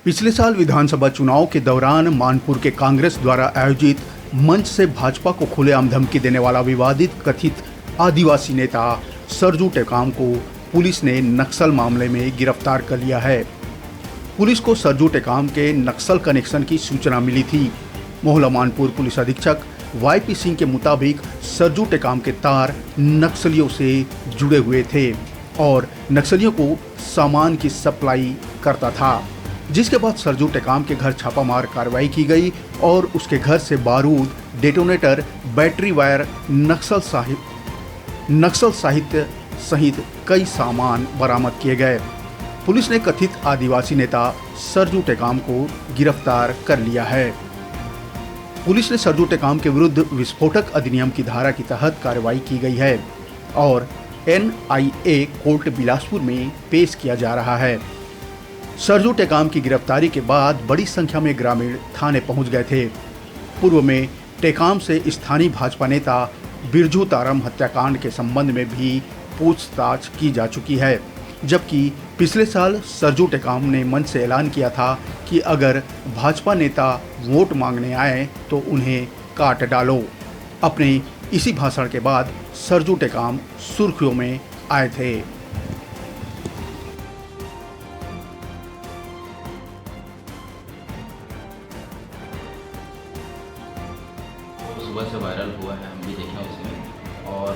पिछले साल विधानसभा चुनाव के दौरान मानपुर के कांग्रेस द्वारा आयोजित मंच से भाजपा को खुलेआम धमकी देने वाला विवादित कथित आदिवासी नेता सरजू टेकाम को पुलिस ने नक्सल मामले में गिरफ्तार कर लिया है। पुलिस को सरजू टेकाम के नक्सल कनेक्शन की सूचना मिली थी। मोहला मानपुर पुलिस अधीक्षक YP सिंह के मुताबिक सरजू टेकाम के तार नक्सलियों से जुड़े हुए थे और नक्सलियों को सामान की सप्लाई करता था, जिसके बाद सरजू टेकाम के घर छापामार कार्रवाई की गई और उसके घर से बारूद, डेटोनेटर, बैटरी वायर, नक्सल साहित्य सहित कई सामान बरामद किए गए। पुलिस ने कथित आदिवासी नेता सरजू टेकाम को गिरफ्तार कर लिया है। पुलिस ने सरजू टेकाम के विरुद्ध विस्फोटक अधिनियम की धारा के तहत कार्रवाई की गई है और NIA कोर्ट बिलासपुर में पेश किया जा रहा है। सरजू टेकाम की गिरफ्तारी के बाद बड़ी संख्या में ग्रामीण थाने पहुंच गए थे। पूर्व में टेकाम से स्थानीय भाजपा नेता बिरजू तारम हत्याकांड के संबंध में भी पूछताछ की जा चुकी है, जबकि पिछले साल सरजू टेकाम ने मंच से ऐलान किया था कि अगर भाजपा नेता वोट मांगने आए तो उन्हें काट डालो। अपने इसी भाषण के बाद सरजू टेकाम सुर्खियों में आए थे। सुबह से वायरल हुआ है, हम भी देखे हैं उसमें, और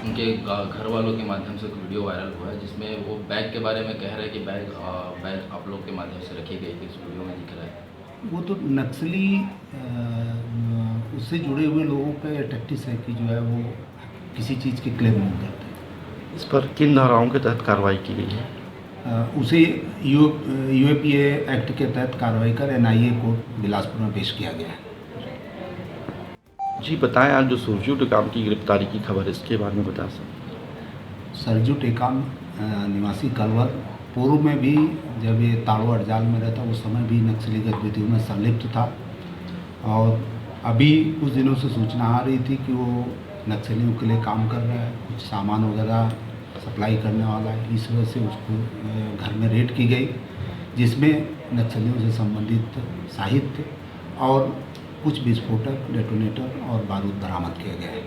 उनके घर वालों के माध्यम से एक वीडियो वायरल हुआ है जिसमें वो बैग के बारे में कह रहे हैं कि बैग आप लोग के माध्यम से रखी गई थी। इस वीडियो में दिख रहा है वो तो नक्सली उससे जुड़े हुए लोगों पे टैक्टिस है कि जो है वो किसी चीज़ की क्लेम नहीं करते। इस पर किन धाराओं के तहत कार्रवाई की गई है? उसे UAPA एक्ट के तहत कार्रवाई कर NIA कोर्ट बिलासपुर में पेश किया गया है। जी बताएं, आज जो सरजू टेकाम की गिरफ्तारी की खबर है, इसके बारे में बता सकते? सरजू टेकाम निवासी कलवर पूर्व में भी जब ये ताड़ो अड़जाल में रहता उस समय भी नक्सली गतिविधियों में संलिप्त था और अभी कुछ दिनों से सूचना आ रही थी कि वो नक्सलियों के लिए काम कर रहा है, कुछ सामान वगैरह सप्लाई करने वाला है। इस वजह से उसको घर में रेड की गई, जिसमें नक्सलियों से संबंधित साहित्य और कुछ विस्फोटक, डेटोनेटर और बारूद बरामद किए गए।